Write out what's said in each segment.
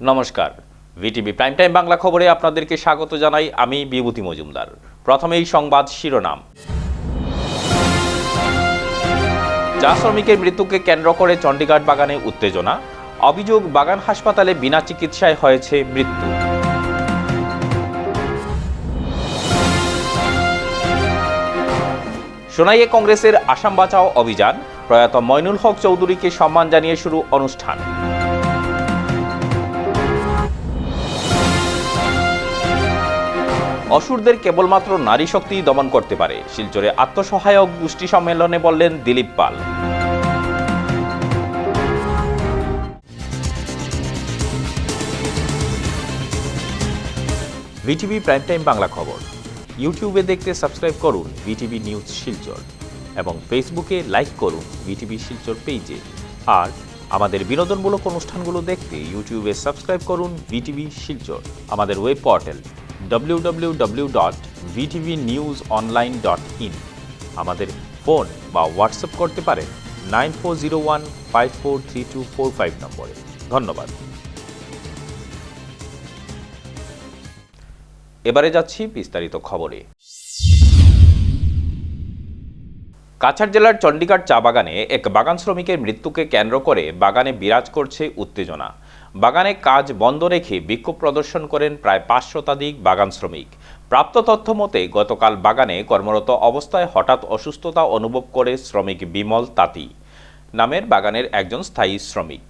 নমস্কার, VTV prime time Bangla খবরে আপনাদেরকে স্বাগত জানাই। আমি বিভূতি মজুমদার। প্রথমেই সংবাদ শিরোনাম। চা শ্রমিকের মৃত্যুকে কেন্দ্র করে চণ্ডীগড় বাগানে উত্তেজনা। অভিযোগ, বাগান হাসপাতালে বিনা চিকিৎসায় হয়েছে মৃত্যু। সোনাইয়ে কংগ্রেসের আসাম বাঁচাও অভিযান। প্রয়াত মইনুল হক চৌধুরীকে সম্মান জানিয়ে শুরু অনুষ্ঠান। অসুরদের কেবলমাত্র নারী শক্তি দমন করতে পারে, শিলচরে আত্মসহায়ক গোষ্ঠী সম্মেলনে বললেন দিলীপ পাল। ভিটিভি প্রাইম টাইম বাংলা খবর ইউটিউবে দেখতে সাবস্ক্রাইব করুন ভিটিভি নিউজ শিলচর এবং ফেসবুকে লাইক করুন ভিটিভি শিলচর পেজে। আর আমাদের বিনোদনমূলক অনুষ্ঠানগুলো দেখতে ইউটিউবে সাবস্ক্রাইব করুন ভিটিভি শিলচর। আমাদের ওয়েব পোর্টাল www.vtvnewsonline.in। আমাদের ফোন বা হোয়াটসঅ্যাপ করতে পারেন 9401543245 নম্বরে। ধন্যবাদ। এবারে যাচ্ছি বিস্তারিত খবরে। কাছাড় জেলার চণ্ডীগড় চা বাগানে এক বাগান শ্রমিকের মৃত্যুকে কেন্দ্র করে বাগানে বিরাজ করছে উত্তেজনা। বাগানে কাজ বন্ধ রেখে বিক্ষোভ প্রদর্শন করেন প্রায় ৫ শতাধিক বাগান শ্রমিক। প্রাপ্ত তথ্য মতে গতকাল বাগানে কর্মরত অবস্থায় হঠাৎ অসুস্থতা অনুভব করে শ্রমিক বিমল তাঁতি নামের বাগানের একজন স্থায়ী শ্রমিক।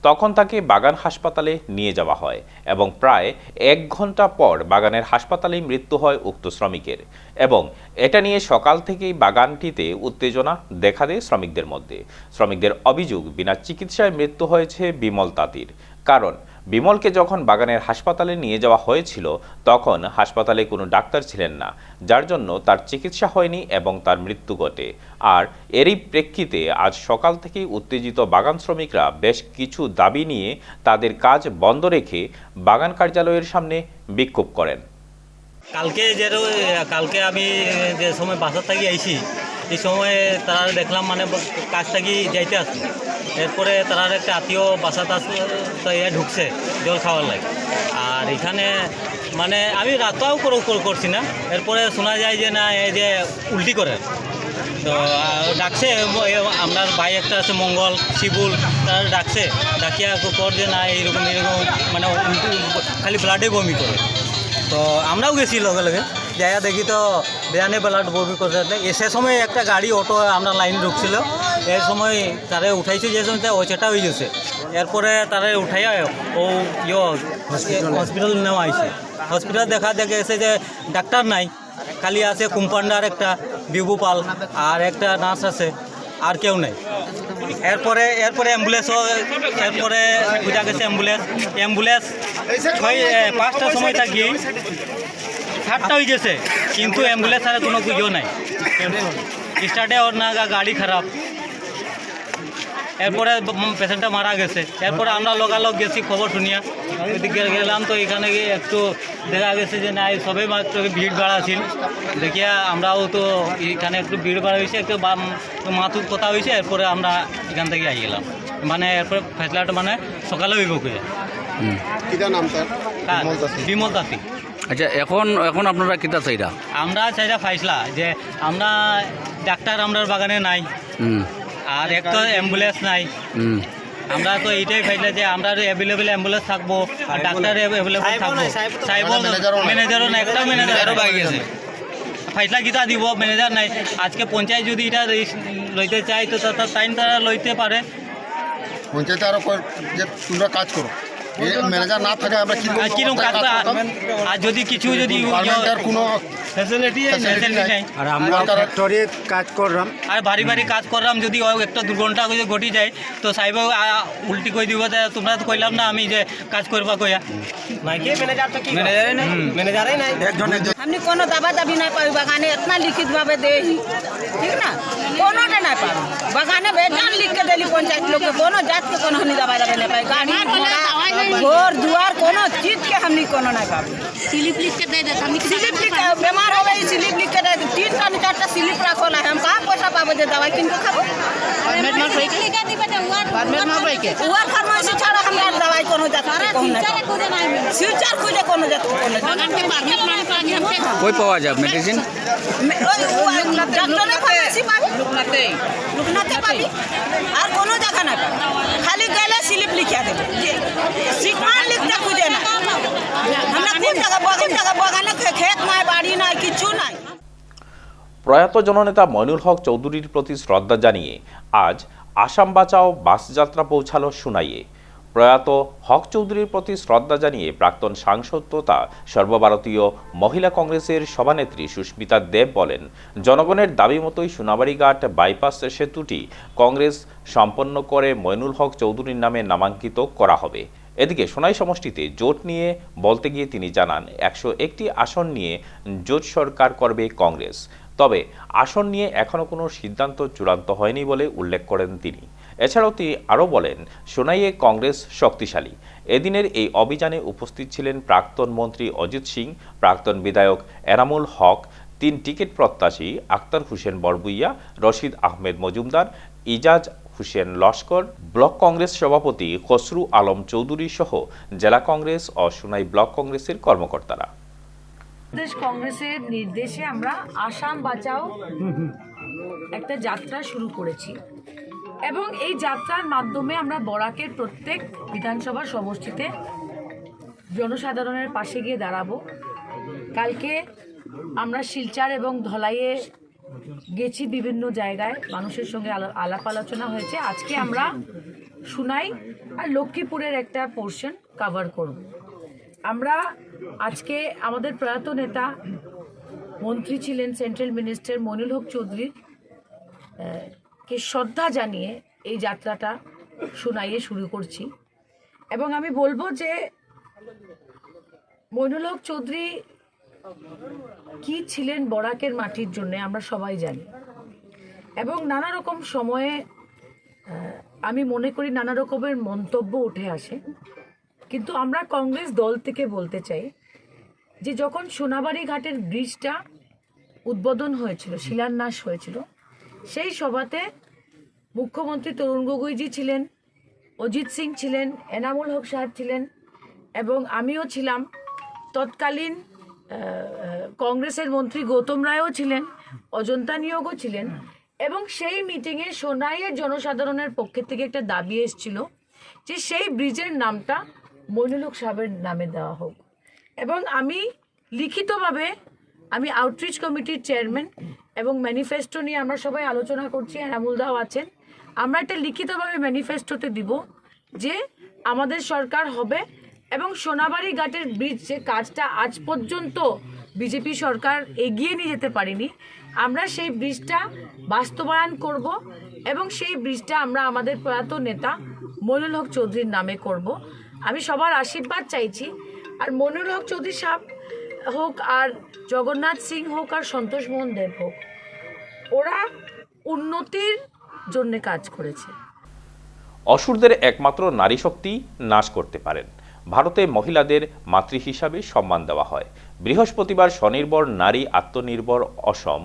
তখন তাকে বাগান হাসপাতালে নিয়ে যাওয়া হয় এবং প্রায় ১ ঘন্টা পর বাগানের হাসপাতালেই মৃত্যু হয় উক্ত শ্রমিকের। এবং এটা নিয়ে সকাল থেকেই বাগানটিতে উত্তেজনা দেখা দেয় শ্রমিকদের মধ্যে। শ্রমিকদের অভিযোগ, বিনা চিকিৎসায় মৃত্যু হয়েছে বিমল তাঁতির। কারণ বিমলকে যখন বাগানের হাসপাতালে নিয়ে যাওয়া হয়েছিল তখন হাসপাতালে কোনো ডাক্তার ছিলেন না, যার জন্য তার চিকিৎসা হয়নি এবং তার মৃত্যু ঘটে। আর এরই প্রেক্ষিতে আজ সকাল থেকেই উত্তেজিত বাগান শ্রমিকরা বেশ কিছু দাবি নিয়ে তাদের কাজ বন্ধ রেখে বাগান কার্যালয়ের সামনে বিক্ষোভ করেন। কালকে আমি যে সময় বাসার থাকি আইছি, এই সময় তারা দেখলাম মানে কাজ থাকি যাইতে আসছে। এরপরে তারা একটা আত্মীয় বাসাতে ঢুকছে জল খাওয়ার লাগে। আর এখানে মানে আমি রাতটাও করছি না। এরপরে শোনা যায় যে না, এই যে উল্টি করে তো ডাকছে। আপনার ভাই একটা আছে মঙ্গল শিবুল, তারা ডাকছে, ডাকিয়া পর যে না এইরকম মানে খালি ব্লাডে বমি করে। তো আমরাও গেছি লগে লগে যাইয়া দেখি তো বেয়ানে ব্লাড বমি করছে। সে সময় একটা গাড়ি অটো আমরা লাইনে ঢুকছিল, এই সময় তারা উঠাইছে, যে সময় ওই সেটা হয়ে গেছে। এরপরে তারা উঠাইয়া ও হসপিটাল নেওয়া হয়েছে। হসপিটাল দেখে এসে যে ডাক্তার নাই, খালি আছে কম্পাউন্ডার একটা বিভু পাল আর একটা নার্স আছে, আর কেউ নেই। এরপরে অ্যাম্বুলেন্সও এরপরে বুঝা গেছে অ্যাম্বুলেন্স 5টার সময় থাকি 7টা হয়ে গেছে, কিন্তু অ্যাম্বুলেন্স আর কোনো কিছু নাই, স্টার্টে ওর না, গাড়ি খারাপ। এরপরে পেশেন্টটা মারা গেছে। এরপরে আমরা লগালগ গেছি খবর শুনিয়া গেলাম, তো এখানে গিয়ে একটু দেখা গেছে যে না সবাই মাত্র ভিড় বাড়া ছিল দেখিয়া আমরাও তো এখানে একটু ভিড় বাড়া হয়েছে, একটু মাথুর কথা হয়েছে। এরপরে আমরা এখান থেকে আই গেলাম, মানে এরপরে ফেসলাটা মানে সকালে হইব করে। বিমল তাঁতি। আচ্ছা, এখন আপনারা কিতা চাইরা? আমরা চাইরা ফাইসলা যে আমরা ডাক্তার আমরা বাগানে নাই, আর এক তো অ্যাম্বুলেন্স নাই। আমরা তো এইটাই ফাইসলা যে আমরা অ্যাভেলেবেল অ্যাম্বুলেন্স থাকবো আর ডাক্তার অ্যাভেলেবেল থাকবো। ম্যানেজারও নাই, একটা ম্যানেজারও বাকি গেছে। ফাইসলা গীতা দিব, ম্যানেজার নাই। আজকে পঞ্চায়েত যদি এটা লইতে চাই তো তারা লইতে পারে। পঞ্চায়েতে আরো যে তোমরা কাজ করো, ম্যানেজার না থাকে আমরা কিরকম কাজ, আর যদি কিছু যদি কোনো ফ্যাসিলিটি নাই, আর আমরা ফ্যাক্টরি কাজ করলাম, আর ভারী কাজ করলাম, যদি একটা দুর্ঘটনা ঘটি যায় তো সাহেব উল্টি কই দিব, তোমরা তো কইলাম না আমি যে কাজ করবা কইয়া ম্যানেজারই নাই। हमने कोनो दबा दबी नहीं पाई, बगाने इतना लिखित भावे दे ही, ठीक ना, कोनो ने नहीं पाई बगाने बेजान लिख के देली पंचायत लोग के, कोनो जात के कोनो हमने दबा दबे नहीं पाई। गाड़ी घोड़ा घर दुआर कोनो चीज के हमनी कोनो नहीं पाबो स्लिप लिख के दे देता हमनी स्लिप लिख के बीमार हो गई स्लिप लिख के दे 3टा 4टा स्लिप रखो ना हम कहाँ पैसा पाबो जे दवाई किन के खाबो परमेट मार भाई के हुआ फार्मेसी छाड़ा हम यार दवाई कोनो जात के कोनो नहीं खुदे नहीं मिले फ्यूचर खुदे कोनो जात के कोनो बगन के परमेट मार पानी हमके কই পাওয়া যায় মেডিসিন? डॉक्टर ने फार्मेसी पाबी लुकनाते पाबी और कोनो जगह ना पाबी खाली गले स्लिप लिखा देबे सिकमान लिखते खुदे ना हमरा कोन जगह बगाने खेत নাই বাড়ি নাই কিছু নাই। প্রয়াত জননেতা মইনুল হক চৌধুরীর প্রতি শ্রদ্ধা জানিয়ে আজ আসাম বাঁচাও বাস যাত্রা পৌঁছালো সুনাইয়ে। প্রয়াত হক চৌধুরীর প্রতি শ্রদ্ধা জানিয়ে প্রাক্তন সাংসদ তথা সর্বভারতীয় মহিলা কংগ্রেসের সভানেত্রী সুস্মিতা দেব বলেন, জনগণের দাবি মতোই সোনাবাড়িঘাট বাইপাস সেতুটি কংগ্রেস সম্পন্ন করে মইনুল হক চৌধুরীর নামে নামাঙ্কিত করা হবে। এদিকে সোনাই সমষ্টিতে জোট নিয়ে বলতে গিয়ে তিনি জানান 101টি আসন নিয়ে জোট সরকার করবে কংগ্রেস, তবে আসন নিয়ে এখনও কোনো সিদ্ধান্ত চূড়ান্ত হয়নি বলে উল্লেখ করেন তিনি। এছাড়াও তিনি আরও বলেন, সোনাইয়ে কংগ্রেস শক্তিশালী। এদিনের এই অভিযানে উপস্থিত ছিলেন প্রাক্তন মন্ত্রী অজিত সিং, প্রাক্তন বিধায়ক এনামুল হক, 3 টিকিট প্রত্যাশী আক্তার হোসেন বড়বুইয়া, রশিদ আহমেদ মজুমদার, ইজাজ হুসেন লস্কর, ব্লক কংগ্রেস সভাপতি খসরু আলম চৌধুরী সহ জেলা কংগ্রেস ও সোনাই ব্লক কংগ্রেসের কর্মকর্তারা। প্রদেশ কংগ্রেসের নির্দেশে আমরা আসাম বাঁচাও একটা যাত্রা শুরু করেছি এবং এই যাত্রার মাধ্যমে আমরা বরাকের প্রত্যেক বিধানসভা সমষ্টিতে জনসাধারণের পাশে গিয়ে দাঁড়াবো। কালকে আমরা শিলচর এবং ধলাইয়ে গেছি, বিভিন্ন জায়গায় মানুষের সঙ্গে আলাপ আলোচনা হয়েছে। আজকে আমরা সুনাই আর লক্ষ্মীপুরের একটা পোর্শন কভার করব। আমরা আজকে আমাদের প্রয়াত নেতা মন্ত্রী ছিলেন সেন্ট্রাল মিনিস্টার মইনুল হক চৌধুরীর কে শ্রদ্ধা জানিয়ে এই যাত্রাটা সুনাইয়ে শুরু করছি। এবং আমি বলবো যে মইনুল হক চৌধুরী কি ছিলেন বরাকের মাটির জন্য আমরা সবাই জানি এবং নানা রকম সময়ে আমি মনে করি নানা রকমের মন্তব্য উঠে আসে, কিন্তু আমরা কংগ্রেস দল থেকে বলতে চাই যে যখন সোনাবাড়ি ঘাটের ব্রিজটা উদ্বোধন হয়েছিল, শিলান্যাস হয়েছিল, সেই সভাতে মুখ্যমন্ত্রী তরুণ গগৈজি ছিলেন, অজিত সিং ছিলেন, এনামুল হক সাহেব ছিলেন এবং আমিও ছিলাম। তৎকালীন কংগ্রেসের মন্ত্রী গৌতম রায়ও ছিলেন, অজন্তা নিয়োগও ছিলেন এবং সেই মিটিংয়ে সোনাইয়ের জনসাধারণের পক্ষে থেকে একটা দাবি এসেছিল যে সেই ব্রিজের নামটা মইনুল হক সাহেবের নামে দেওয়া হোক। এবং আমি লিখিতভাবে আমি আউটরিচ কমিটির চেয়ারম্যান এবং ম্যানিফেস্টো নিয়ে আমরা সবাই আলোচনা করছি, এনামুলদাও আছেন। আমরা একটা লিখিতভাবে ম্যানিফেস্টোতে দিব যে আমাদের সরকার হবে এবং সোনাবাড়ি ঘাটের ব্রিজ যে কাজটা আজ পর্যন্ত বিজেপি সরকার এগিয়ে নিয়ে যেতে পারেনি, আমরা সেই ব্রিজটা বাস্তবায়ন করব এবং সেই ব্রিজটা আমরা আমাদের প্রয়াত নেতা মইনুল হক চৌধুরীর নামে করব। আমি সবার আশীর্বাদ চাইছি। আর মইনুল হক চৌধুরী সাহেব হোক আর জগন্নাথ সিং হোক আর সন্তোষ মোহন দেব হোক, ওরা উন্নতির জন্য কাজ করেছে। অসুরদের একমাত্র নারী শক্তি নাশ করতে পারেন। ভারতে মহিলাদের মাতৃ হিসাবে সম্মান দেওয়া হয়। বৃহস্পতিবার স্বনির্ভর নারী আত্মনির্ভর অসম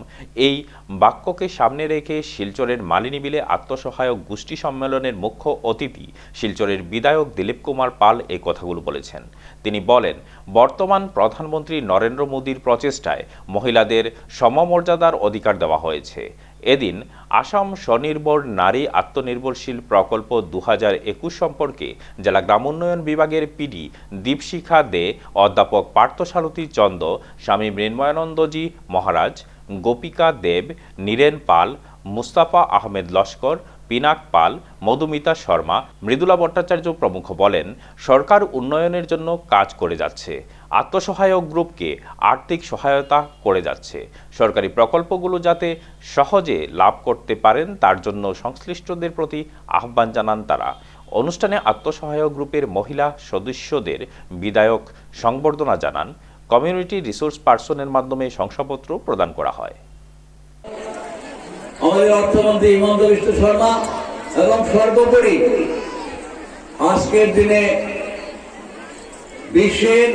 এই বাক্যকে সামনে রেখে শিলচরের মালিনীবিলে আত্মসহায়ক গোষ্ঠী সম্মেলনের মুখ্য অতিথি শিলচরের বিধায়ক দিলীপ কুমার পাল এই কথাগুলো বলেছেন। তিনি বলেন, বর্তমান প্রধানমন্ত্রী নরেন্দ্র মোদীর প্রচেষ্টায় মহিলাদের সমমর্যাদার অধিকার দেওয়া হয়েছে। এদিন আসাম স্বনির্ভর নারী আত্মনির্ভরশীল প্রকল্প 2021 সম্পর্কে জেলা গ্রামোন্নয়ন বিভাগের পিডি দীপশিখা দে, অধ্যাপক পার্থসারথী চন্দ, স্বামী মৃন্ময়ানন্দজি মহারাজ, গোপিকা দেব, নীরেন পাল, মুস্তাফা আহমেদ লস্কর, পিনাক পাল, মধুমিতা শর্মা, মৃদুলা ভট্টাচার্য প্রমুখ বলেন, সরকার উন্নয়নের জন্য কাজ করে যাচ্ছে, আত্মসহায়ক গ্রুপকে আর্থিক সহায়তা করে যাচ্ছে। সরকারি প্রকল্পগুলো যাতে সহজে লাভ করতে পারেন তার জন্য সংশ্লিষ্টদের প্রতি আহ্বান জানান তারা। অনুষ্ঠানে আত্মসহায়ক গ্রুপের মহিলা সদস্যদের বিধায়ক সংবর্ধনা জানান। কমিউনিটি রিসোর্স পার্সনের মাধ্যমে শংসাপত্র প্রদান করা হয়। আমাদের অর্থমন্ত্রী হিমন্ত বিশ্ব শর্মা এবং সর্বোপরি আজকের দিনে বিশ্বের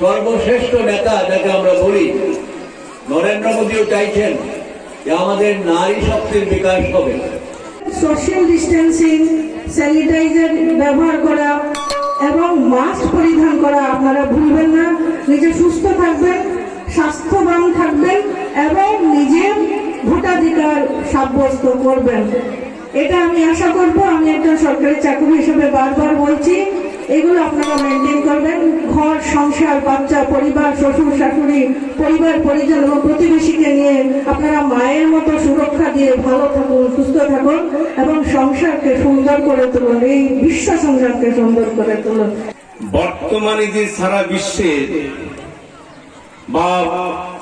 সর্বশ্রেষ্ঠ নেতা যাকে আমরা বলি, নরেন্দ্র মোদীও চাইছেন যে আমাদের নারী শক্তির বিকাশ হবে। সোশ্যাল ডিস্টেন্সিং, স্যানিটাইজার ব্যবহার করা এবং মাস্ক পরিধান করা আপনারা ভুলবেন না। নিজে সুস্থ থাকবেন, স্বাস্থ্যবান থাকবেন এবং নিজের ভোটাধিকার সাব্যস্ত করবেন। এটা আমি আশা করব। আমি একজন সরকারি চাকরি হিসেবে বারবার বলছি, এগুলো আপনারা মেনটেন করবেন। ঘর সংসার, বাচ্চা, পরিবার, শ্বশুর শাশুড়ি, পরিবার পরিজন এবং প্রতিবেশীকে নিয়ে আপনারা মায়ের মতো সুরক্ষা দিয়ে ভালো থাকুন, সুস্থ থাকুন এবং সংসারকে সুন্দর করে তুলুন, এই বিশ্ব সংসারকে সুন্দর করে তুলুন। বর্তমানে যে সারা বিশ্বের বা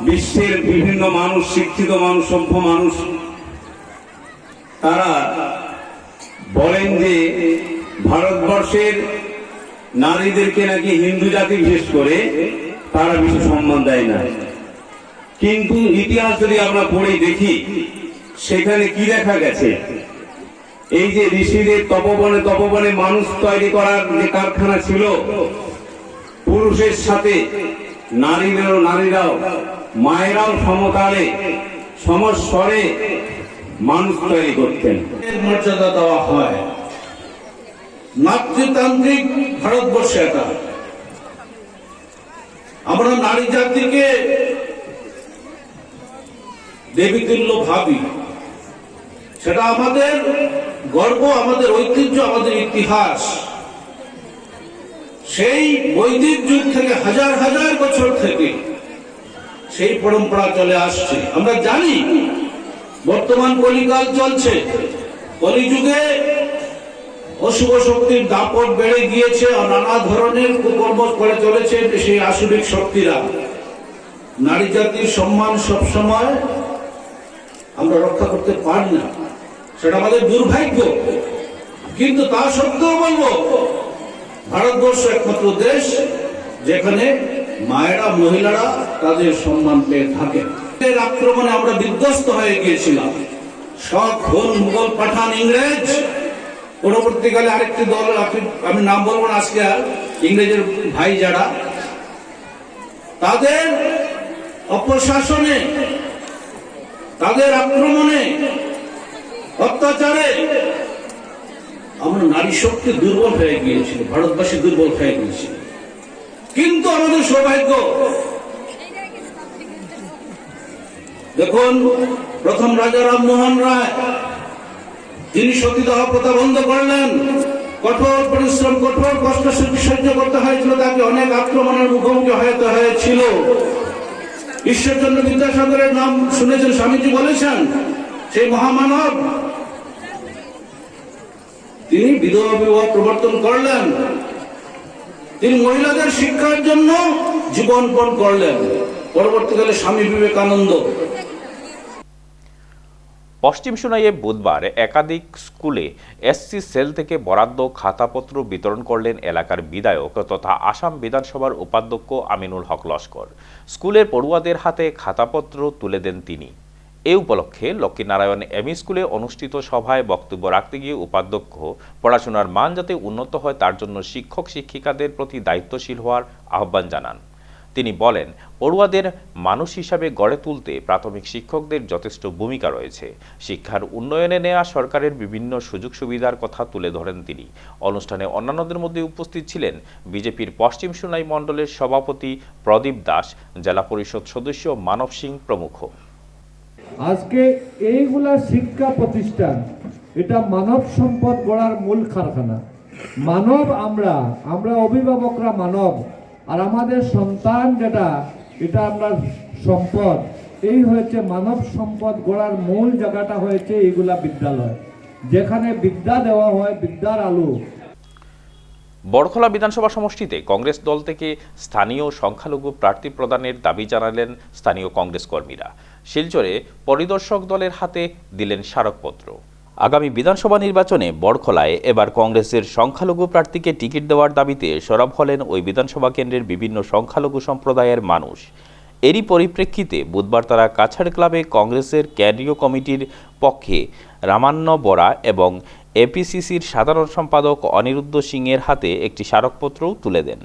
বিশ্বের বিভিন্ন মানুষ, শিক্ষিত মানুষ, সভ্য মানুষ, তারা বলেন যে ভারতবর্ষের নারীদেরকে নাকি হিন্দু জাতি বিশেষ করে তারা বেশি সম্মান দেয় না। কিন্তু ইতিহাস যদি আমরা পড়ে দেখি, সেখানে কি দেখা গেছে, এই যে ঋষিদের তপবনে মানুষ তৈরি করার যে কারখানা ছিল, পুরুষের সাথে নারীরাও মায়েরাও সমতালে সমস্বরে মানুষ তৈরি করতেন। মর্যাদা দেওয়া হয়। মাতৃতান্ত্রিক ভারতবর্ষে এটা আমরা নারী জাতিকে দেবীতুল্য ভাবি। সেটা আমাদের গর্ব, আমাদের ঐতিহ্য, আমাদের ইতিহাস। সেই বৈদিক যুগ থেকে হাজার হাজার বছর থেকে সেই পরম্পরা চলে আসছে। আমরা জানি বর্তমান কলিকাল চলছে, কলিযুগে অশুভ শক্তির দাপট বেড়ে গিয়েছে, নানা ধরনের কুকর্ম করে চলেছে সেই আসুরিক শক্তিরা। নারী জাতির সম্মান সবসময় আমরা রক্ষা করতে পারি না, সেটা আমাদের দুর্ভাগ্য। কিন্তু তা সত্ত্বেও বলবো, ভারতবর্ষ একমাত্র দেশ যেখানে মায়েরা, মহিলারা তাদের সম্মান পেয়ে থাকে। এর আক্রমণে আমরা বিধ্বস্ত হয়ে গিয়েছিলাম। সব ঘোর মুঘল, পাঠান, ইংরেজ, পরবর্তীকালে আরেকটি দল, আমি নাম বলবো না আজকে, আর ইংরেজের ভাই যারা, তাদের অপশাসনে, তাদের আক্রমণে, অত্যাচারে আমরা নারী শক্তি দুর্বল হয়ে গিয়েছিল, ভারতবাসী দুর্বল হয়ে গিয়েছিল। কিন্তু আমাদের সৌভাগ্য, দেখুন প্রথম রাজা রামমোহন রায়, যিনি সতীদাহ প্রথা বন্ধ করলেন, কঠোর পরিশ্রম, কঠোর কষ্ট সহ্য করতে হয়েছিল, তাকে অনেক আক্রমণের মুখোমুখি হতে হয়েছিল। ঈশ্বরচন্দ্র বিদ্যাসাগরের নাম শুনেছেন, স্বামীজি বলেছেন, সেই মহামানব, তিনি বিধবা বিবাহ প্রবর্তন করলেন। তিনি মহিলাদের শিক্ষার জন্য জীবনপণ করলেন। পরবর্তীকালে স্বামী বিবেকানন্দ। পশ্চিম সোনাইয়ে বুধবার একাধিক স্কুলে এসসি সেল থেকে বরাদ্দ খাতাপত্র বিতরণ করলেন এলাকার বিধায়ক তথা আসাম বিধানসভার উপাধ্যক্ষ আমিনুল হক লস্কর। স্কুলের পড়ুয়াদের হাতে খাতাপত্র তুলে দেন তিনি। এ উপলক্ষে লক্ষ্মীনারায়ণ এমই স্কুলে অনুষ্ঠিত সভায় বক্তব্য রাখতে গিয়ে উপাধ্যক্ষ পড়াশোনার মান যাতে উন্নত হয় তার জন্য শিক্ষক শিক্ষিকাদের প্রতি দায়িত্বশীল হওয়ার আহ্বান জানান। তিনি বলেন, পড়ুয়াদের মানুষ হিসাবে গড়ে তুলতে প্রাথমিক শিক্ষকদের যথেষ্ট ভূমিকা রয়েছে। শিক্ষার উন্নয়নে নেওয়া সরকারের বিভিন্ন সুযোগ সুবিধার কথা তুলে ধরেন তিনি। অনুষ্ঠানে অন্যান্যদের মধ্যে উপস্থিত ছিলেন বিজেপির পশ্চিম সোনাই মণ্ডলের সভাপতি প্রদীপ দাস, জেলা পরিষদ সদস্য মানব সিং প্রমুখ। আজকে এইগুলা শিক্ষা প্রতিষ্ঠান, এটা মানব সম্পদ গড়ার মূল কারখানা। মানব আমরা অভিভাবকরা মানব, আর আমাদের সন্তান যেটা, এটা আমরা সম্পদ। এই হয়েছে মানব সম্পদ গড়ার মূল জায়গাটা হয়েছে এইগুলা বিদ্যালয়, যেখানে বিদ্যা দেওয়া হয়, বিদ্যার আলো। বড়খলা বিধানসভা সমষ্টিতে কংগ্রেস দল থেকে স্থানীয় সংখ্যালঘু প্রার্থী প্রদানের দাবি জানালেন স্থানীয় কংগ্রেস কর্মীরা। শিলচরে পরিদর্শক দলের হাতে দিলেন স্মারকপত্র। আগামী বিধানসভা নির্বাচনে বড়খলায় এবার কংগ্রেসের সংখ্যালঘু প্রার্থীকে টিকিট দেওয়ার দাবিতে সরব হলেন ওই বিধানসভা কেন্দ্রের বিভিন্ন সংখ্যালঘু সম্প্রদায়ের মানুষ। এরই পরিপ্রেক্ষিতে বুধবার তারা কাছাড় ক্লাবে কংগ্রেসের কেন্দ্রীয় কমিটির পক্ষে রামান্ন বরা এবং এপিসিসির সাধারণ সম্পাদক অনিরুদ্ধ সিংয়ের হাতে একটি স্মারকপত্রও তুলে দেন।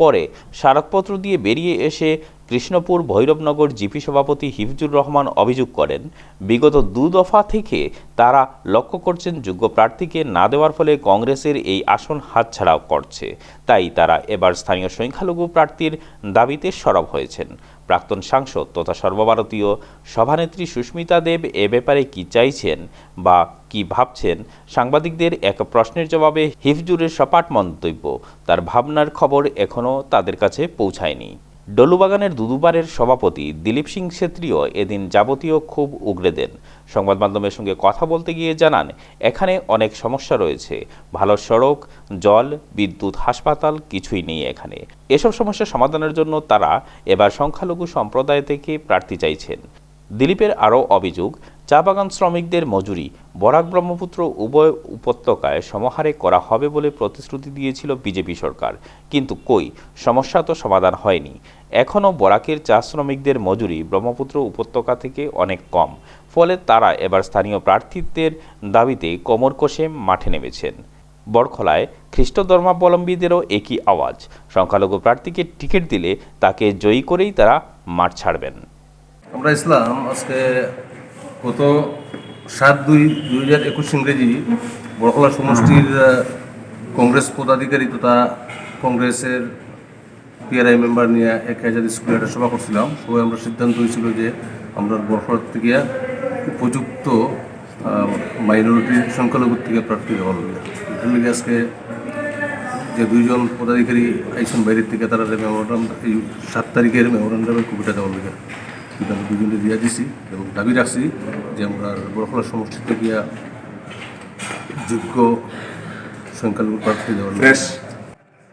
পরে স্মারকপত্র দিয়ে বেরিয়ে এসে কৃষ্ণপুর ভৈরবনগর জিপি সভাপতি হিফজুর রহমান অভিযোগ করেন, বিগত 2 দফা থেকে তারা লক্ষ্য করছেন যোগ্য প্রার্থীকে না দেওয়ার ফলে কংগ্রেসের এই আসন হাতছাড়া করছে। তাই তারা এবার স্থানীয় সংখ্যালঘু প্রার্থীর দাবিতে সরব হয়েছেন। প্রাক্তন সাংসদ তথা সর্বভারতীয় সভানেত্রী সুস্মিতা দেব এ ব্যাপারে কি চাইছেন বা কি ভাবছেন, সাংবাদিকদের এক প্রশ্নের জবাবে হিফজুরের সপাট মন্তব্য, তার ভাবনার খবর এখনও তাদের কাছে পৌঁছায়নি। ডলুবাগানের দুদুবারের সভাপতি দিলীপ সিং ছেত্রীও এদিন যাবতীয় ক্ষোভ উগরে দেন। সংবাদ মাধ্যমের সঙ্গে কথা বলতে গিয়ে জানান, এখানে অনেক সমস্যা রয়েছে, ভালো সড়ক, জল, বিদ্যুৎ, হাসপাতাল কিছুই নেই এখানে। এসব সমস্যা সমাধানের জন্য তারা এবার সংখ্যালঘু সম্প্রদায় থেকে প্রার্থী চাইছেন। দিলীপের আরও অভিযোগ, চা বাগান শ্রমিকদের মজুরি বরাক ব্রহ্মপুত্র উভয় উপত্যকায় সমাহারে করা হবে বলে প্রতিশ্রুতি দিয়েছিল বিজেপি সরকার, কিন্তু কই, সমস্যা তো সমাধান হয়নি। এখনও বরাকের চা শ্রমিকদের মজুরি ব্রহ্মপুত্র উপত্যকা থেকে অনেক কম, ফলে তারা এবার স্থানীয় প্রার্থীত্বের দাবিতে কোমর কষে মাঠে নেমেছেন। বরখলায় খ্রিস্ট ধর্মাবলম্বীদেরও একই আওয়াজ, সংখ্যালঘু প্রার্থীকে টিকিট দিলে তাকে জয়ী করেই তারা মাঠ ছাড়বেন। আমরা ইসলাম আজকে গত 7/2/2021 ইংরেজি বরকলা সমষ্টির কংগ্রেস পদাধিকারী তথা কংগ্রেসের পিআরআই মেম্বার নিয়ে 1000 স্কুলে একটা সভা করছিলাম। সবাই আমরা সিদ্ধান্ত হয়েছিল যে আমরা বরকলার থেকে উপযুক্ত মাইনরিটি সংখ্যালঘু থেকে প্রার্থী দেওয়া হবে। এটার লিগে আজকে যে 2 জন পদাধিকারী আইসন বাইরের থেকে তারা যে মেমোরান্ডাম এই 7 তারিখের মেমোরান্ডামের কপিটা দেওয়ার লিগে আমি 2 জনকে দিয়ে দিছি এবং দাবি রাখছি যে আমরা বরকলা সমষ্টিতে গিয়া যোগ্য संख्यालघु प्रार्थी फ्रेश।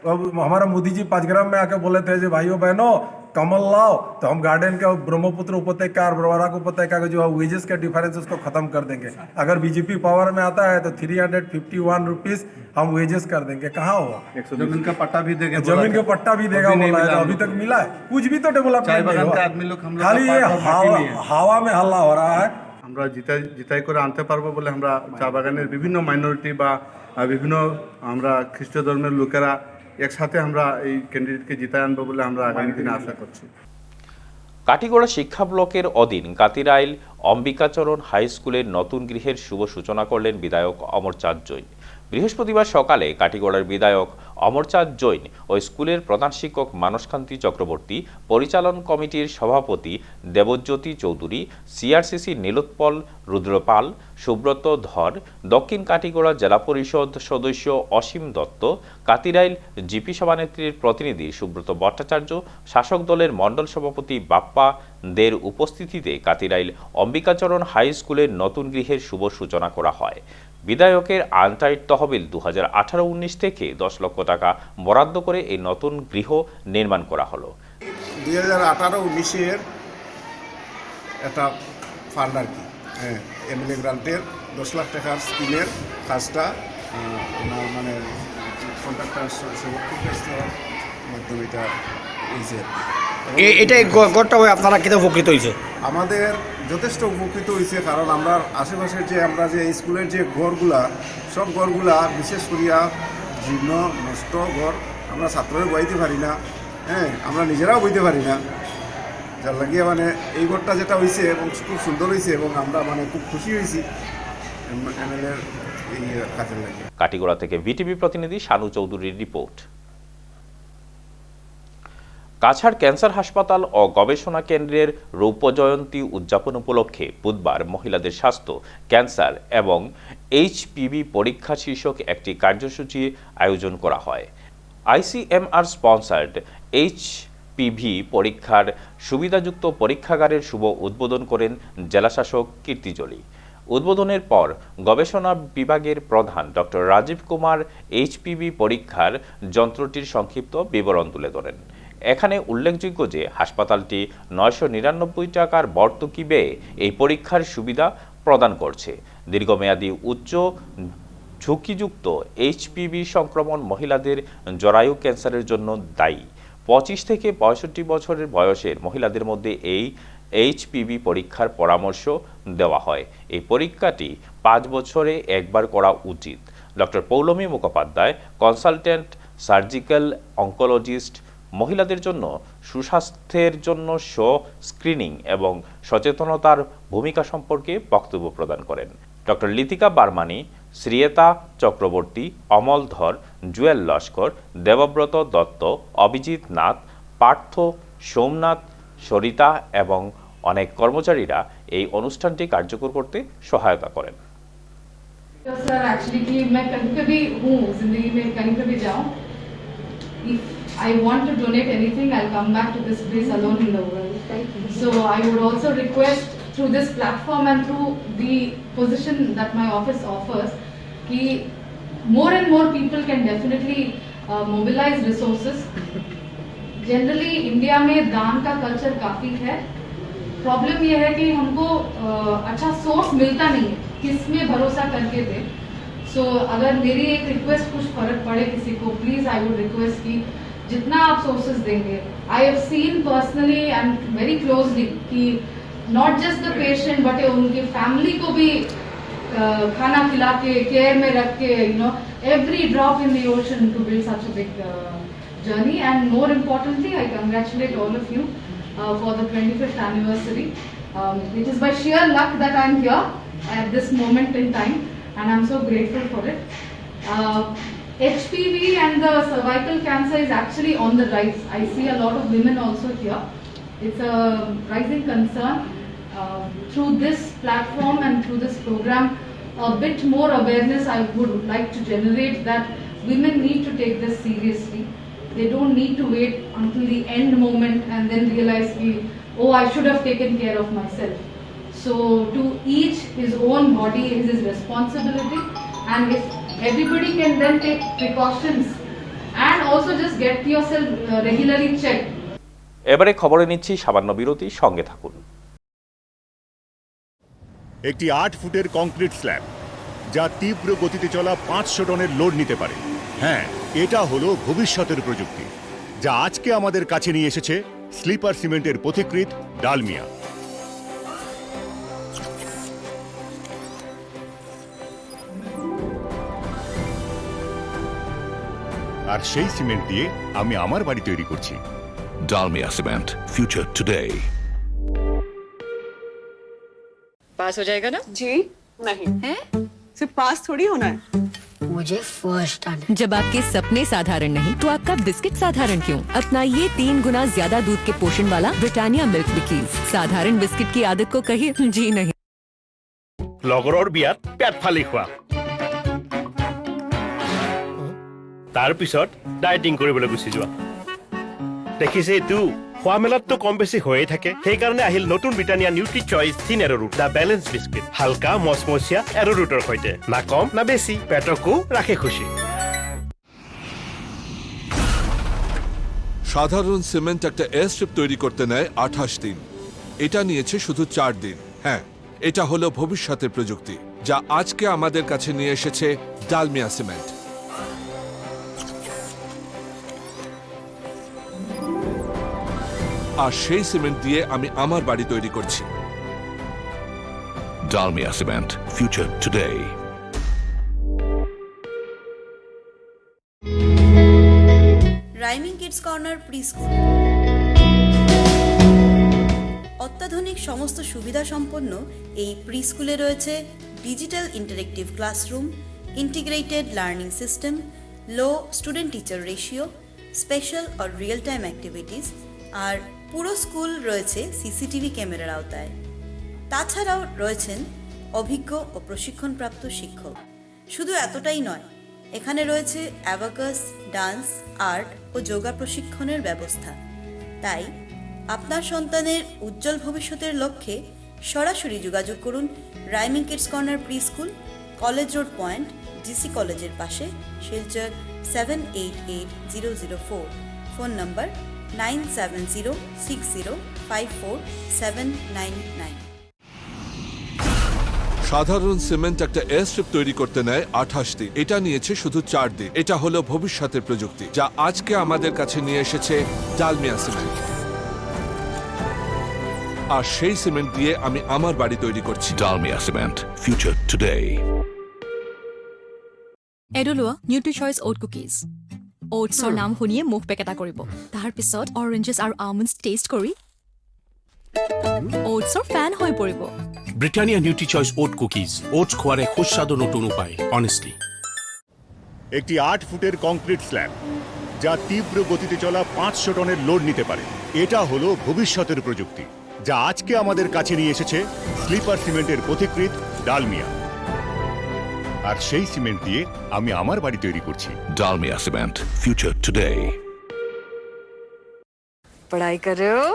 तो अब हमारा मोदी जी 5 ग्राम में आके बोले थे जो भाइयों बहनों कमल लाओ, तो हम गार्डन के ब्रह्मपुत्र उपत्यका और बराक उपत्यका के जो वेजेस के डिफरेंस उसको खत्म कर देंगे। अगर बीजेपी पावर में आता है तो 351 रुपीज हम वेजेस कर देंगे। कहाँ हुआ? जमीन का पट्टा भी देगा, जमीन का पट्टा भी देगा बोला है, अभी तक मिला है? कुछ भी तो डेवलपमेंट नहीं हुआ, खाली ये हवा में हल्ला हो रहा है। আমরা জিতাই করে আনতে পারবো বলে আমরা চা বাগানের বিভিন্ন মাইনরিটি বা বিভিন্ন আমরা খ্রিস্ট ধর্মের লোকেরা একসাথে আমরা এই ক্যান্ডিডেটকে জিতায় আনবো বলে আমরা আগামী দিনে আশা করছি। কাটিগড়া শিক্ষা ব্লকের অধীন কাতিরাইল অম্বিকাচরণ হাই স্কুলের নতুন গৃহের শুভ সূচনা করলেন বিধায়ক অমরচাঁদ জৈন। বৃহস্পতিবার সকালে কাটিগড়ার বিধায়ক অমরচাঁদ জৈন ও স্কুলের প্রধান শিক্ষক মানসকান্তি চক্রবর্তী, পরিচালন কমিটির সভাপতি দেবজ্যোতি চৌধুরী, সিআরসিসি নীলোৎপল রুদ্রপাল, সুব্রত ধর, দক্ষিণ কাটিগড়া জেলা পরিষদ সদস্য অসীম দত্ত, কাতিরাইল জিপি সভানেত্রীর প্রতিনিধি সুব্রত ভট্টাচার্য, শাসক দলের মণ্ডল সভাপতি বাপ্পা দের উপস্থিতিতে কাতিরাইল অম্বিকাচরণ হাই স্কুলের নতুন গৃহের শুভ সূচনা করা হয়। বিধায়কের আনটাইড তহবিল 2018-19 থেকে 10 লক্ষ টাকা বরাদ্দ করে এই নতুন গৃহ নির্মাণ করা হলো। 2018-19 একটা ফান্ড আর কি, হ্যাঁ, এমএলএ গ্রান্টের 10 লাখ টাকার স্কিমের কাজটা মানে কন্ট্রাক্টর মাধ্যমে এটা হয়েছে। এটাই গড়টা হয়ে আপনারা কেটে উপকৃত হয়েছে? আমাদের যথেষ্ট উপকৃত হয়েছে, কারণ আমরা আশেপাশের যে আমরা যে স্কুলের যে ঘরগুলা, সব ঘরগুলা বিশেষ করিয়া জীর্ণ নষ্ট ঘর, আমরা ছাত্ররা বইতে পারি না, হ্যাঁ, আমরা নিজেরাও বইতে পারি না, যার লাগিয়ে মানে এই ঘরটা যেটা হয়েছে এবং খুব সুন্দর হয়েছে এবং আমরা মানে খুব খুশি হয়েছি এমএলএর এই কাজের লাগে। কাটিগড়া থেকে ভিটিভি প্রতিনিধি শানু চৌধুরীর রিপোর্ট। কাছাড় ক্যান্সার হাসপাতাল ও গবেষণা কেন্দ্রের রৌপ্য জয়ন্তী উদযাপন উপলক্ষে বুধবার মহিলাদের স্বাস্থ্য, ক্যান্সার এবং এইচপিভি পরীক্ষা শীর্ষক একটি কার্যসূচি আয়োজন করা হয়। আইসিএমআর স্পন্সার্ড এইচপিভি পরীক্ষার সুবিধাযুক্ত পরীক্ষাগারের শুভ উদ্বোধন করেন জেলাশাসক কীর্তিজলি। উদ্বোধনের পর গবেষণা বিভাগের প্রধান ডক্টর রাজীব কুমার এইচপিভি পরীক্ষার যন্ত্রটির সংক্ষিপ্ত বিবরণ তুলে ধরেন। এখানে উল্লেখযোগ্য যে হাসপাতালটি 999 টাকার ভর্তুকি ব্যয়ে এই পরীক্ষার সুবিধা প্রদান করছে। দীর্ঘমেয়াদী উচ্চ ঝুঁকিযুক্ত এইচপিভি সংক্রমণ মহিলাদের জরায়ু ক্যান্সারের জন্য দায়ী। 25 থেকে 65 বছরের বয়সের মহিলাদের মধ্যে এই এইচপিভি পরীক্ষার পরামর্শ দেওয়া হয়। এই পরীক্ষাটি 5 বছরে একবার করা উচিত। Doctor Poulami Mukhopadhyay, consultant surgical oncologist, মহিলাদের জন্য সুস্বাস্থ্যের জন্য স্ক্রিনিং এবং সচেতনতার ভূমিকা সম্পর্কে বক্তব্য প্রদান করেন ডক্টর লিতিকা বারমানি, শ্রীয়েতা চক্রবর্তী, অমল ধর, জুয়েল লস্কর, দেবব্রত দত্ত, অভিজিৎ নাথ, পার্থ, সোমনাথ, সরিতা এবং অনেক কর্মচারীরা এই অনুষ্ঠানটি কার্যকর করতে সহায়তা করেন। सर एक्चुअली कि मैं कहीं पे भी हूँ जिंदगी में, कहीं पे भी जाऊँ, if I want to donate anything, I'll come back to this place alone in the world. So I would also request through this platform and through the position that my office offers, कि more and more people can definitely mobilize resources. Generally India में दान का culture काफ़ी है. Problem ये है कि हमको अच्छा सोर्स मिलता नहीं है, किसमें भरोसा करके दे. सो अगर मेरी एक रिक्वेस्ट कुछ फर्क पड़े किसी को, प्लीज़ आई वुड रिक्वेस्ट कि जितना आप सोर्सेज देंगे, I have seen personally and very closely कि not just the patient but उनकी फैमिली को भी खाना खिला के केयर में रख के, you know, every drop in the ocean to build such a big journey. And more importantly, I congratulate all of you for the 25th anniversary. It is by sheer luck that I am here at this moment in time, and I am so grateful for it. HPV and the cervical cancer is actually on the rise. I see a lot of women also here. It's a rising concern. Through this platform and through this program, a bit more awareness I would like to generate that women need to take this seriously. They don't need to wait until the end moment and then realize, oh, I should have taken care of myself. So to each his own body is his responsibility, and if everybody can then take precautions and also just get yourself regularly checked. এবারে খবরে নিচ্ছি সামান্য বিরতি, সঙ্গে থাকুন। একটি 8 ফুটের concrete slab যা তীব্র গতিতে চলা 500 টনের লোড নিতে পারে। হ্যাঁ, এটা হলো ভবিষ্যতের প্রযুক্তি, যা আজকে আমাদের কাছে নিয়ে এসেছে স্লিপার সিমেন্টের পথিকৃৎ ডালমিয়া। আর সেই সিমেন্ট দিয়ে আমি আমার বাড়ি তৈরি করছি। Dalmia cement, future today. Pass हो जाएगा ना? जी नहीं है, सिर्फ पास थोड़ी होना है, मुझे फर्स्ट आना है। जब आपके सपने साधारण नहीं तो आपका बिस्किट साधारण क्यों? अपनाइए 3 गुना ज्यादा दूध के पोषण वाला ब्रिटानिया मिल्क बिकीज। साधारण बिस्किट की आदत को कहिए जी नहीं। লগৰৰ বিয়াত পেট ফালি খোৱা, তাৰ পিছত ডায়েটিং কৰিবলৈ গুচি যোৱা। দেখিছে এইটো খোৱা মেলাততো কম বেছি হৈয়ে থাকে, সেইকাৰণে আহিল নতুন Britannia nutri choice thin arrowroot, the balance biscuit. হালকা মচমচীয়া এৰ'ৰুটৰ সৈতে, না কম না বেছি, পেটকো ৰাখে খুশি। সাধারণ সিমেন্ট একটা এয়ারস্ট্রিপ তৈরি করতে নেয় 28 দিন, এটা নিয়েছে শুধু 4 দিন। হ্যাঁ, এটা হলো ভবিষ্যতের প্রযুক্তি, যা আজকে আমাদের কাছে নিয়ে এসেছে ডালমিয়া সিমেন্ট। আর সেই সিমেন্ট দিয়ে আমি আমার বাড়ি তৈরি করছি। Dalmia cement, future today. Rhyming kids corner pre school অত্যাধুনিক সমস্ত সুবিধা সম্পন্ন এই প্রি স্কুলে রয়েছে digital interactive classroom, integrated learning system, low student teacher ratio, special আর রিয়েল টাইম অ্যাক্টিভিটিস, আর পুরো স্কুল রয়েছে সিসিটিভি ক্যামেরার আওতায়। তাছাড়াও রয়েছেন অভিজ্ঞ ও প্রশিক্ষণপ্রাপ্ত শিক্ষক। শুধু এতটাই নয়, এখানে রয়েছে অ্যাবাকাস, ডান্স, আর্ট ও যোগা প্রশিক্ষণের ব্যবস্থা। তাই আপনার সন্তানের উজ্জ্বল ভবিষ্যতের লক্ষ্যে সরাসরি যোগাযোগ করুন rhyming kids corner pre school, college road point, GC কলেজের পাশে, শিলচর 788004। ফোন নম্বর 9706054799। সাধারণ সিমেন্ট একটা এয়ারস্ট্রিপ তৈরি করতে নেয় 28 দিন, এটা নিয়েছে শুধু 4 দিন। এটা হলো ভবিষ্যতের প্রযুক্তি, যা আজকে আমাদের কাছে নিয়ে এসেছে ডালমিয়া সিমেন্ট। আর সেই সিমেন্ট দিয়ে আমি আমার বাড়ি তৈরি করছি। Dalmia cement, future today. এডোলোয়া নিউট্রি চয়েস ওট কুকিজ। ওটছৰ নাম শুনিয়ে মুখ পেকেটা কৰিব তাৰ পিছত অৰেঞ্জেছ আৰু আলমণ্ডছ টেষ্ট কৰি ওটছৰ ফ্যান হৈ পৰিব Britannia Nutri Choice oat cookies oats খোয়ার এক সুস্বাদু নতুন উপায় অনেস্টলি একটি 8 ফুটের কংক্রিট স্ল্যাব যা তীব্র গতিতে চলা 500 টনের লোড নিতে পারে এটা হলো ভবিষ্যতের প্রযুক্তি যা আজকে আমাদের কাছে নিয়ে এসেছে স্লিপার সিমেন্টের পথিকৃৎ ডালমিয়া আর সেই সিমেন্ট দিয়ে আমি আমার বাড়ি তৈরি করছি Dalmia Cement. Future today. पढ़ाई कर रहे हो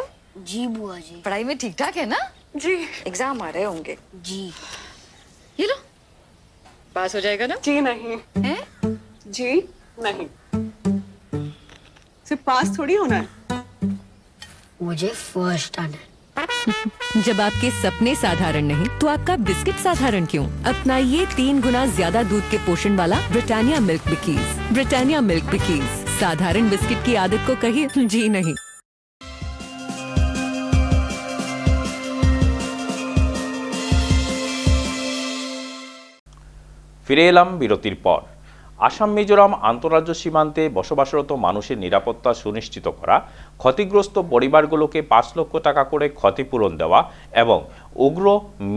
जी बुआ जी पढ़ाई में ठीक ठाक है ना जी एग्जाम आ रहे होंगे जी ये लो पास हो जाएगा ना जी नहीं है जी नहीं सिर्फ पास थोड़ी होना है मुझे फर्स्ट आना है जब आपके सपने साधारण नहीं तो आपका बिस्किट साधारण क्यों? अपनाइए 3 गुना ज्यादा दूध के पोषण वाला ब्रिटानिया मिल्क बिकीज। ब्रिटानिया मिल्क बिकीज साधारण बिस्किट की आदत को कहिए जी नहीं। ফিরে এলাম বিরতির পর। আসাম মিজোরাম আন্তঃরাজ্য সীমান্তে বসবাসরত মানুষের নিরাপত্তা সুনিশ্চিত করা, ক্ষতিগ্রস্ত পরিবারগুলোকে 5 লক্ষ টাকা করে ক্ষতিপূরণ দেওয়া এবং উগ্র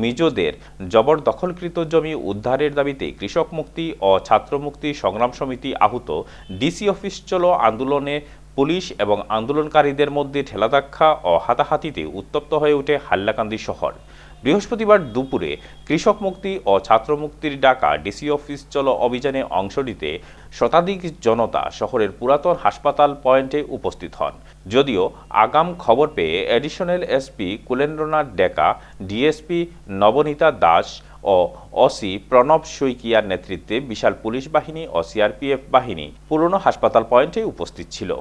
মিজোদের জবরদখলকৃত জমি উদ্ধারের দাবিতে কৃষক মুক্তি ও ছাত্র মুক্তি সংগ্রাম সমিতি আহত ডিসি অফিস চলো আন্দোলনে পুলিশ এবং আন্দোলনকারীদের মধ্যে ঠেলাধাক্কা ও হাতাহাতিতে উত্তপ্ত হয়ে ওঠে হাইলাকান্দি শহর। বৃহস্পতিবার দুপুরে কৃষক মুক্তি ও ছাত্র মুক্তির ডাকা ডিসি অফিস চলো অভিযানে অংশ নিতে শতাধিক জনতা শহরের পুরাতন হাসপাতাল পয়েন্টে উপস্থিত হন। যদিও আগাম খবর পেয়ে অ্যাডিশনাল এসপি কুলেন্দ্রনাথ ডেকা, ডিএসপি নবনীতা দাস ও ওসি প্রণব শইকিয়ার নেতৃত্বে বিশাল পুলিশ বাহিনী ও সিআরপিএফ বাহিনী পুরনো হাসপাতাল পয়েন্টে উপস্থিত ছিল।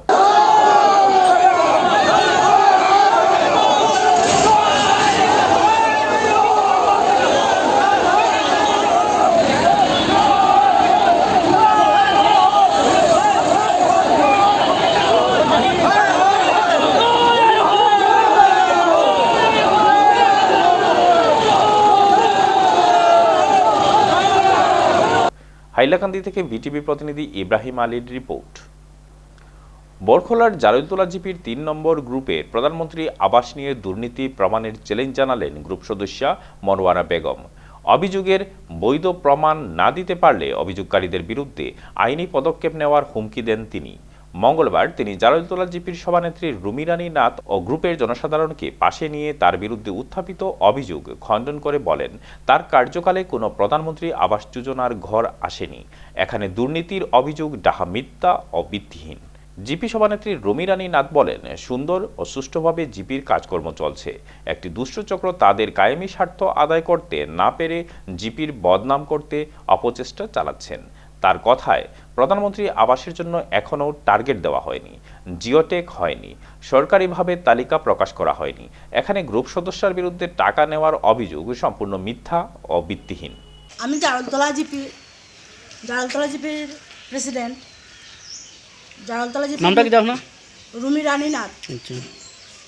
হাইলাকান্দি থেকে ভিটিভি প্রতিনিধি ইব্রাহিম আলীর রিপোর্ট। বরখোলার জারুলতলা জিপির 3 নম্বর গ্রুপে প্রধানমন্ত্রী আবাস নিয়ে দুর্নীতি প্রমাণের চ্যালেঞ্জ জানালেন গ্রুপ সদস্যা মনোয়ারা বেগম। অভিযোগের বৈধ প্রমাণ না দিতে পারলে অভিযোগকারীদের বিরুদ্ধে আইনি পদক্ষেপ নেওয়ার হুমকি দেন তিনি। মঙ্গলবার তিনি জারুলতলা জিপির সভানেত্রী রুমি রানী নাথ ও গ্রুপের জনসাধারণকে পাশে নিয়ে তার বিরুদ্ধে উত্থাপিত অভিযোগ খণ্ডন করে বলেন, তার কার্যকালে কোনো প্রধানমন্ত্রী আবাস যোজনার ঘর আসেনি। এখানে দুর্নীতির অভিযোগ ডাহা মিথ্যা ও ভিত্তিহীন। জিপি সভানেত্রী রুমি রানী নাথ বলেন, সুন্দর ও সুষ্ঠুভাবে জিপির কাজকর্ম চলছে। একটি দুষ্টচক্র তাদের কায়েমি স্বার্থ আদায় করতে না পেরে জিপির বদনাম করতে অপচেষ্টা চালাচ্ছেন। তার কথায়, প্রধানমন্ত্রী আবাসের জন্য এখনও টার্গেট দেওয়া হয়নি, জিওটেক হয়নি, সরকারিভাবে তালিকা প্রকাশ করা হয়নি। এখানে গ্রুপ সদস্যের বিরুদ্ধে টাকা নেওয়ার অভিযোগ সম্পূর্ণ মিথ্যা ও ভিত্তিহীন। আমি জারুলতলা জিপির প্রেসিডেন্ট। জারুলতলা জিপি নামটা কি আপনার? রুমি রানী নাথ।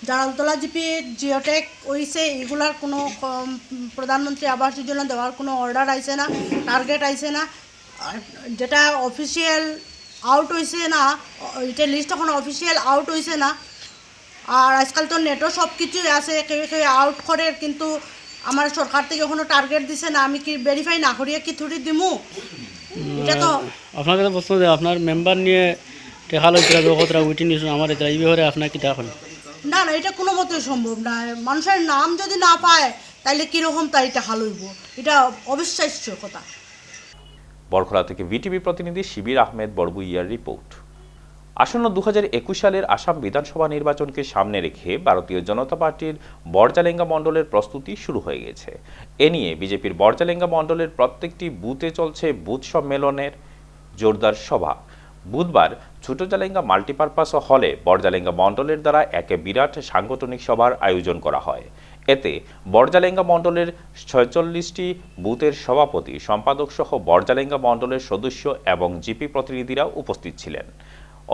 জারুলতলা জিপির জিওটেক হইছে, এগুলার কোনো প্রধানমন্ত্রী আবাস যোজনা দেওয়ার কোনো অর্ডার আইছে না, টার্গেট আইছে না। যেটা অফিসিয়াল আউট হয়েছে না, এটা লিস্ট এখন অফিসিয়াল আউট হয়েছে না। আর আজকাল তো নেটও সব কিছুই আছে, কেউ কেউ আউট করে, কিন্তু আমার সরকার থেকে এখনো টার্গেট দিছে না। আমি কি ভেরিফাই না করিয়া কি থুড়ি দিমু? এটা তো আপনার কাছে প্রশ্ন যে আপনার মেম্বার নিয়ে টেকা লইছিলা দখতরা উইটি নিয়েছেন আমার এটা এই ব্যাপারে আপনার কি দেখেন? না না, এটা কোনো মতেই সম্ভব না। মানুষের নাম যদি না পায় তাইলে কীরকম তাই টাকা লইব, এটা অবিশ্বাস্য কথা। বরখোলা থেকে ভিটিভি প্রতিনিধি শিবির আহমেদ বড়বুইয়ার রিপোর্ট। আসন্ন 2021 সালের আসাম বিধানসভা নির্বাচনকে সামনে রেখে ভারতীয় জনতা পার্টির বরজালেঙ্গা মণ্ডলের প্রস্তুতি শুরু হয়ে গেছে। এ নিয়ে বিজেপির বরজালেঙ্গা মণ্ডলের প্রত্যেকটি বুথে চলছে বুথ সম্মেলনের জোরদার সভা। বুধবার ছোটজালেঙ্গা মাল্টিপারপাস হলে বরজালেঙ্গা মণ্ডলের দ্বারা এক বিরাট সাংগঠনিক সভার আয়োজন করা হয়। এতে বরজালেঙ্গা মণ্ডলের 46টি বুথের সভাপতি, সম্পাদক সহ বরজালেঙ্গা মণ্ডলের সদস্য এবং জিপি প্রতিনিধিরা উপস্থিত ছিলেন।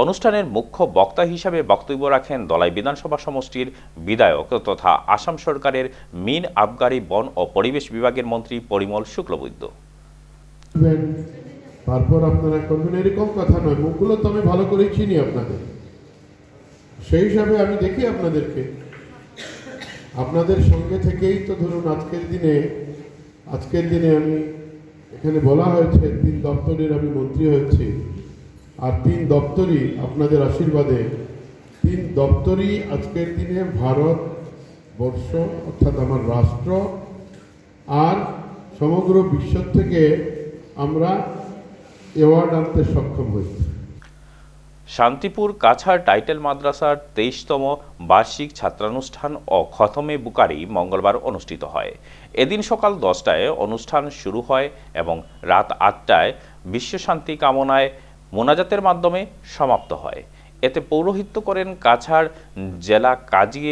অনুষ্ঠানের মুখ্য বক্তা হিসাবে বক্তব্য রাখেন দলাই বিধানসভা সমষ্টির বিধায়ক তথা আসাম সরকারের মিন আবগারি বন ও পরিবেশ বিভাগের মন্ত্রী পরিমল শুক্লবৈদ্য। তারপর আপনারা করবেন, এরকম কথা নয়। মুখগুলো তো আমি ভালো করেই চিনি আপনাদের, সেই হিসাবে আমি দেখি আপনাদের সঙ্গে থেকেই তো ধরুন আজকের দিনে আমি এখানে বলা হয়েছে 3 দপ্তরের আমি মন্ত্রী হয়েছি, আর 3 দপ্তরই আপনাদের আশীর্বাদে 3 দপ্তরই আজকের দিনে ভারতবর্ষ অর্থাৎ আমার রাষ্ট্র আর সমগ্র বিশ্ব থেকে আমরা অ্যাওয়ার্ড আনতে সক্ষম হয়েছি। শান্তিপুর কাছাড় টাইটেল মাদ্রাসার 23তম বার্ষিক ছাত্রানুষ্ঠান ও খতমে বুকারি মঙ্গলবার অনুষ্ঠিত হয়। এদিন সকাল 10টায় অনুষ্ঠান শুরু হয় এবং রাত 8টায় বিশ্বশান্তি কামনায় মোনাজাতের মাধ্যমে সমাপ্ত হয়। এতে পৌরোহিত্য করেন কাছাড় জেলা কাজী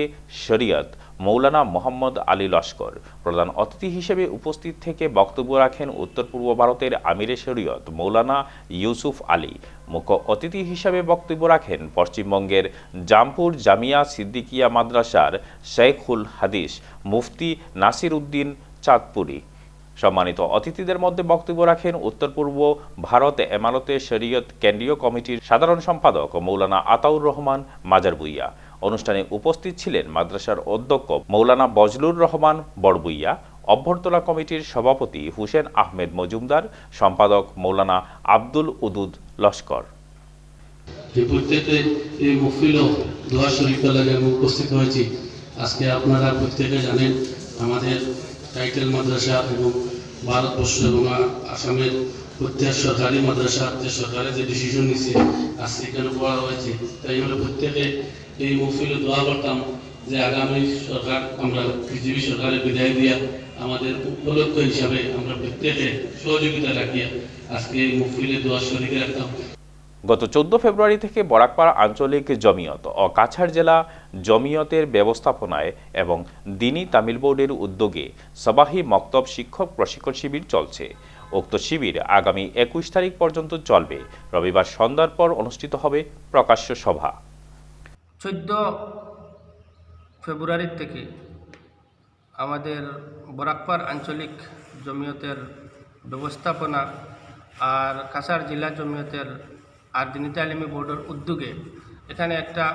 শরীয়ত মৌলানা মোহাম্মদ আলী লস্কর। প্রধান অতিথি হিসেবে উপস্থিত থেকে বক্তব্য রাখেন উত্তর পূর্ব ভারতের আমিরে শরীয়ত মৌলানা ইউসুফ আলী। মুখ্য অতিথি হিসেবে বক্তব্য রাখেন পশ্চিমবঙ্গের জামপুর জামিয়া সিদ্দিকিয়া মাদ্রাসার শেখুল হাদিস মুফতি নাসির উদ্দিন চাঁদপুরি। সম্মানিত অতিথিদের মধ্যে বক্তব্য রাখেন উত্তর পূর্ব ভারত এমারতে শরীয়ত কেন্দ্রীয় কমিটির সাধারণ সম্পাদক মৌলানা আতাউর রহমান মাজারবুইয়া। অনুষ্ঠানে উপস্থিত ছিলেন মাদ্রাসার অধ্যক্ষ মৌলানা বজলুর রহমান বড়বুইয়া, অভ্যর্থনা কমিটির সভাপতি হুসেন আহমেদ মজুমদার, সম্পাদক মৌলানা আব্দুল উদুদ লস্কর। এই মহফিল দোয়া শরীফ লাগে আমি উপস্থিত হয়েছি। আজকে আপনারা প্রত্যেকে জানেন আমাদের টাইটেল মাদ্রাসা এবং ভারতবর্ষ এবং আসামের প্রত্যেক সরকারি মাদ্রাসা সরকারের যে ডিসিশন নিচ্ছে আজকে এখানে পড়া হয়েছে, তাই আমরা প্রত্যেকে এই মহফিলে দোয়া করতাম যে আগামী সরকার আমরা বিজেপি সরকারের বিদায় দিয়া আমাদের উপলক্ষ হিসাবে আমরা প্রত্যেকে সহযোগিতা রাখিয়া আজকে এই মহফিলে দোয়া শরীকে রাখতাম। গত 14 ফেব্রুয়ারি থেকে বরাকপাড়া আঞ্চলিক জমিয়ত ও কাছাড় জেলা জমিয়তের ব্যবস্থাপনায় এবং দিনী তামিল বোর্ডের উদ্যোগে সবাহি মক্তব শিক্ষক প্রশিক্ষণ শিবির চলছে। উক্ত শিবির আগামী 21 তারিখ পর্যন্ত চলবে। রবিবার সন্ধ্যার পর অনুষ্ঠিত হবে প্রকাশ্য সভা। 14 ফেব্রুয়ারি থেকে আমাদের বরাকপাড় আঞ্চলিক জমিয়তের ব্যবস্থাপনা আর কাছাড় জেলা জমিয়তের আর দিনী তালিমি বোর্ডের উদ্যোগে এখানে একটা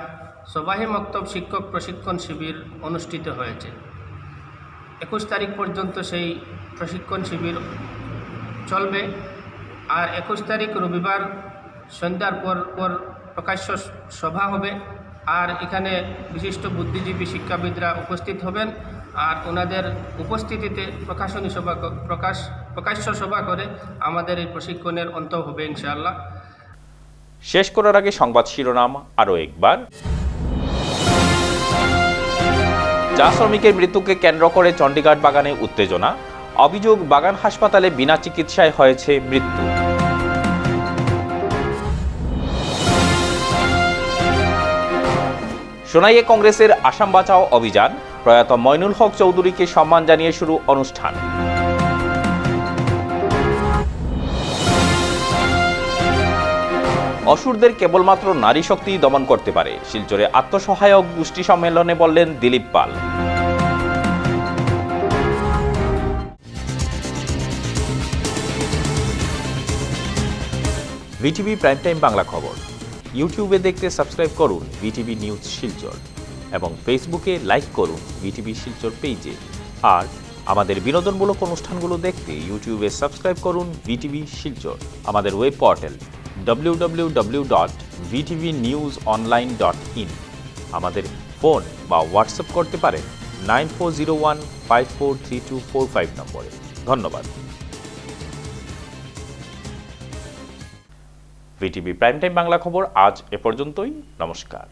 সবাহি মক্তব শিক্ষক প্রশিক্ষণ শিবির অনুষ্ঠিত হয়েছে। 21 তারিখ পর্যন্ত সেই প্রশিক্ষণ শিবির চলবে। আর 21 তারিখ রবিবার সন্ধ্যার পর প্রকাশ্য সভা হবে। আর এখানে বিশিষ্ট বুদ্ধিজীবী শিক্ষাবিদরা উপস্থিত হবেন। আর ওনাদের উপস্থিতিতে প্রকাশ্য সভা করে আমাদের এই প্রশিক্ষণের অন্ত হবে ইনশাআল্লাহ। শেষ করার আগে সংবাদ শিরোনাম আরও একবার। চা শ্রমিকের মৃত্যুকে কেন্দ্র করে চণ্ডীগড় বাগানে উত্তেজনা। অভিযোগ, বাগান হাসপাতালে বিনা চিকিৎসায় হয়েছে মৃত্যু। সোনাইয়ে কংগ্রেসের আসাম বাঁচাও অভিযান। প্রয়াত মইনুল হক চৌধুরীকে সম্মান জানিয়ে শুরু অনুষ্ঠান। অসুরদের কেবলমাত্র নারী শক্তি দমন করতে পারে, শিলচরে আত্মসহায়ক গোষ্ঠী সম্মেলনে বললেন দিলীপ পাল। ভিটিভি প্রাইম টাইম বাংলা খবর ইউটিউবে দেখতে সাবস্ক্রাইব করুন ভিটিভি নিউজ শিলচর এবং ফেসবুকে লাইক করুন ভিটিভি শিলচর পেজে। আর আমাদের বিনোদনমূলক অনুষ্ঠানগুলো দেখতে ইউটিউবে সাবস্ক্রাইব করুন ভিটিভি শিলচর। আমাদের ওয়েব পোর্টাল www.vtvnewsonline.in। আমাদের ফোন বা হোয়াটসঅ্যাপ করতে পারেন 9401543245 নম্বরে। ধন্যবাদ। ভিটিভি প্রাইম টাইম বাংলা খবর আজ এ পর্যন্তই। নমস্কার।